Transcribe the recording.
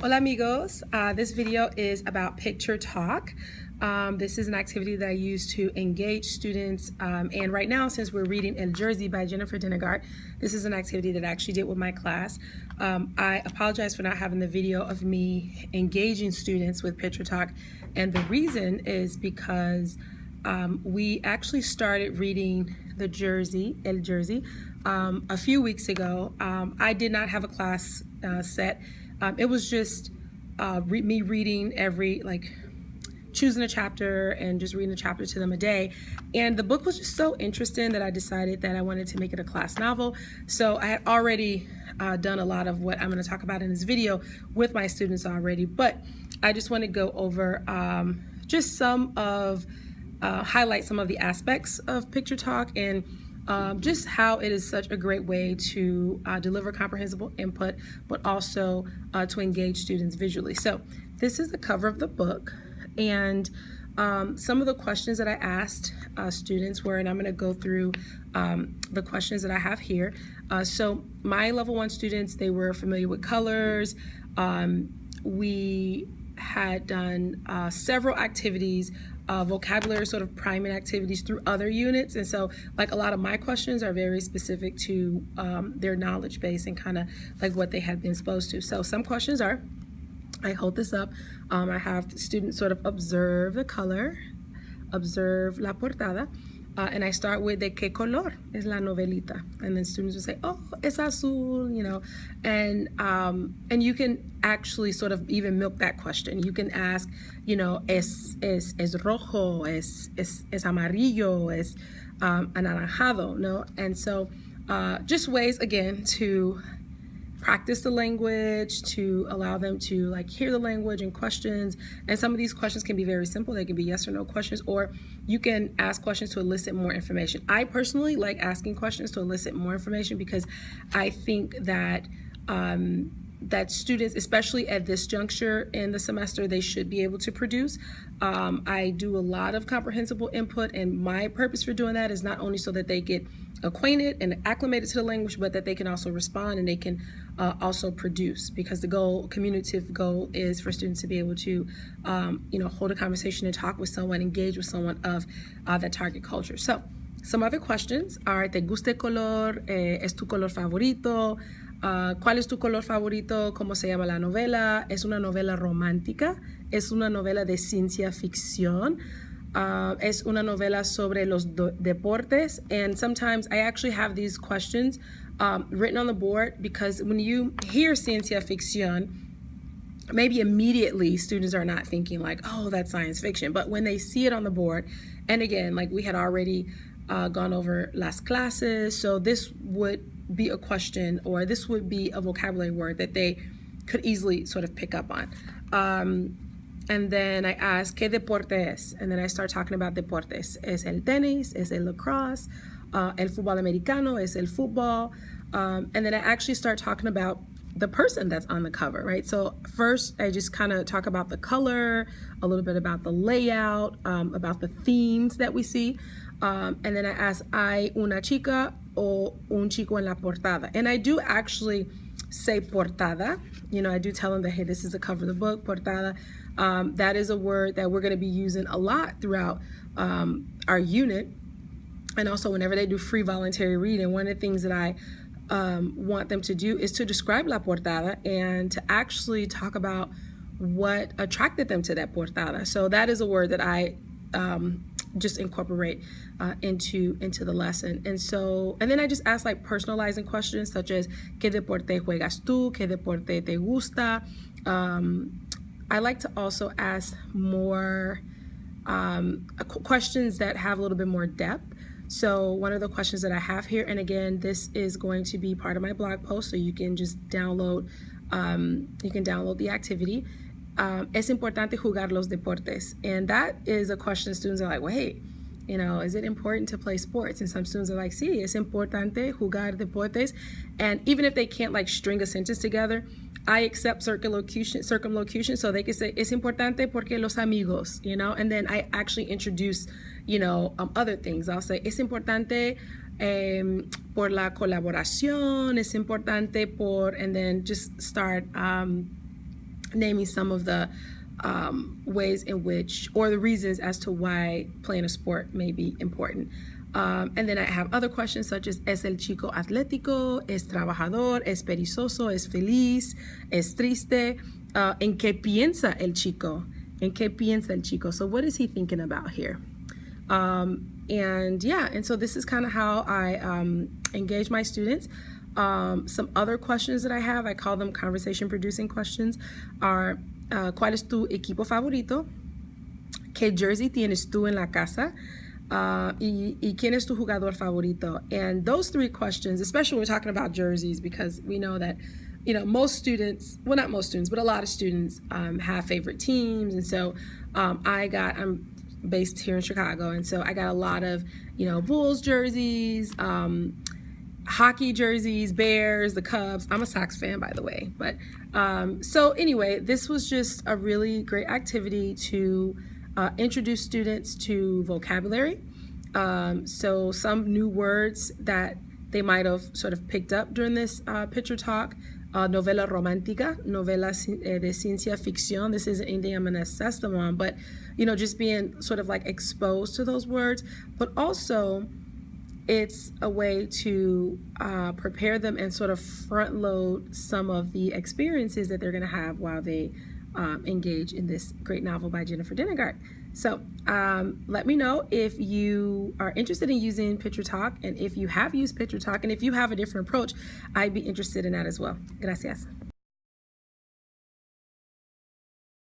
Hola amigos, this video is about picture talk. This is an activity that I use to engage students, and right now, since we're reading El Jersey by Jennifer Denegard, this is an activity that I actually did with my class. I apologize for not having the video of me engaging students with picture talk, and the reason is because we actually started reading El Jersey, a few weeks ago. I did not have a class set. It was just me reading choosing a chapter and just reading a chapter to them a day. And the book was just so interesting that I decided that I wanted to make it a class novel. So I had already done a lot of what I'm going to talk about in this video with my students already, but I just want to go over just highlight some of the aspects of picture talk and just how it is such a great way to deliver comprehensible input, but also to engage students visually. So this is the cover of the book, and some of the questions that I asked students were, and I'm going to go through the questions that I have here. So my level 1 students, they were familiar with colors. We had done several activities, vocabulary sort of priming activities through other units, and so like a lot of my questions are very specific to their knowledge base and kind of like what they had been exposed to. So some questions are, I hold this up, I have students sort of observe the color, observe la portada, and I start with de qué color es la novelita, and then students will say, oh, es azul, you know, and you can actually sort of even milk that question. You can ask, you know, es rojo, es amarillo, es anaranjado, no? And so just ways again to practice the language, to allow them to like hear the language and questions. And some of these questions can be very simple. They can be yes or no questions, or you can ask questions to elicit more information. I personally like asking questions to elicit more information because I think that that students, especially at this juncture in the semester, they should be able to produce. I do a lot of comprehensible input, and my purpose for doing that is not only so that they get acquainted and acclimated to the language, but that they can also respond and they can also produce, because the goal, communicative goal, is for students to be able to you know, hold a conversation and talk with someone, engage with someone of that target culture. So some other questions are, ¿te gusta el color? ¿Es tu color favorito? ¿Cuál es tu color favorito? ¿Cómo se llama la novela? ¿Es una novela romántica? ¿Es una novela de ciencia ficción? ¿Es una novela sobre los deportes? And sometimes I actually have these questions written on the board, because when you hear ciencia ficción, maybe immediately students are not thinking like, oh, that's science fiction. But when they see it on the board, and again, like we had already gone over las clases, so this would be a question, or this would be a vocabulary word that they could easily sort of pick up on. And then I ask, ¿qué deporte es? And then I start talking about deportes. ¿Es el tenis? ¿Es el lacrosse? El fútbol americano? ¿Es el fútbol? And then I actually start talking about the person that's on the cover, right? So first, I just kind of talk about the color, a little bit about the layout, about the themes that we see. And then I ask, ¿hay una chica o un chico en la portada? And I do actually say portada. You know, I do tell them that, hey, this is the cover of the book, portada. That is a word that we're going to be using a lot throughout our unit. And also whenever they do free voluntary reading, one of the things that I want them to do is to describe la portada and to actually talk about what attracted them to that portada. So that is a word that I just incorporate into the lesson. And then I just ask like personalizing questions such as, ¿qué deporte juegas tú? ¿Qué deporte te gusta? I like to also ask more questions that have a little bit more depth. So one of the questions that I have here, and again, this is going to be part of my blog post, so you can just download, the activity. Es importante jugar los deportes. And that is a question students are like, wait, you know, is it important to play sports? And some students are like, sí, es importante jugar deportes. And even if they can't like string a sentence together, I accept circumlocution, so they can say, es importante porque los amigos, you know, and then I actually introduce, you know, other things. I'll say, es importante por la colaboración, es importante por, and then just start naming some of the ways in which, or the reasons as to why playing a sport may be important. And then I have other questions such as el chico atlético, es trabajador, es perezoso, es feliz, es triste, en qué piensa el chico, en qué piensa el chico. So what is he thinking about here? And so this is kind of how I engage my students. Some other questions that I have, I call them conversation producing questions, are ¿cuál es tu equipo favorito? ¿Qué jersey tienes tú en la casa? Y quién es tu jugador favorito? And those three questions, especially when we're talking about jerseys, because we know that, most students, well, not most students, but a lot of students have favorite teams. And so I'm based here in Chicago, and so I got a lot of, Bulls jerseys, hockey jerseys, Bears, the Cubs. I'm a Sox fan, by the way. But so anyway, this was just a really great activity to introduce students to vocabulary. So some new words that they might have sort of picked up during this picture talk. Novela romántica, novela de ciencia ficción. This isn't anything I'm going to assess them on, but, just being sort of like exposed to those words. But also, it's a way to prepare them and sort of front load some of the experiences that they're going to have while they engage in this great novel by Jennifer Dinegard. So let me know if you are interested in using Picture Talk, and if you have used Picture Talk, and if you have a different approach, I'd be interested in that as well. Gracias.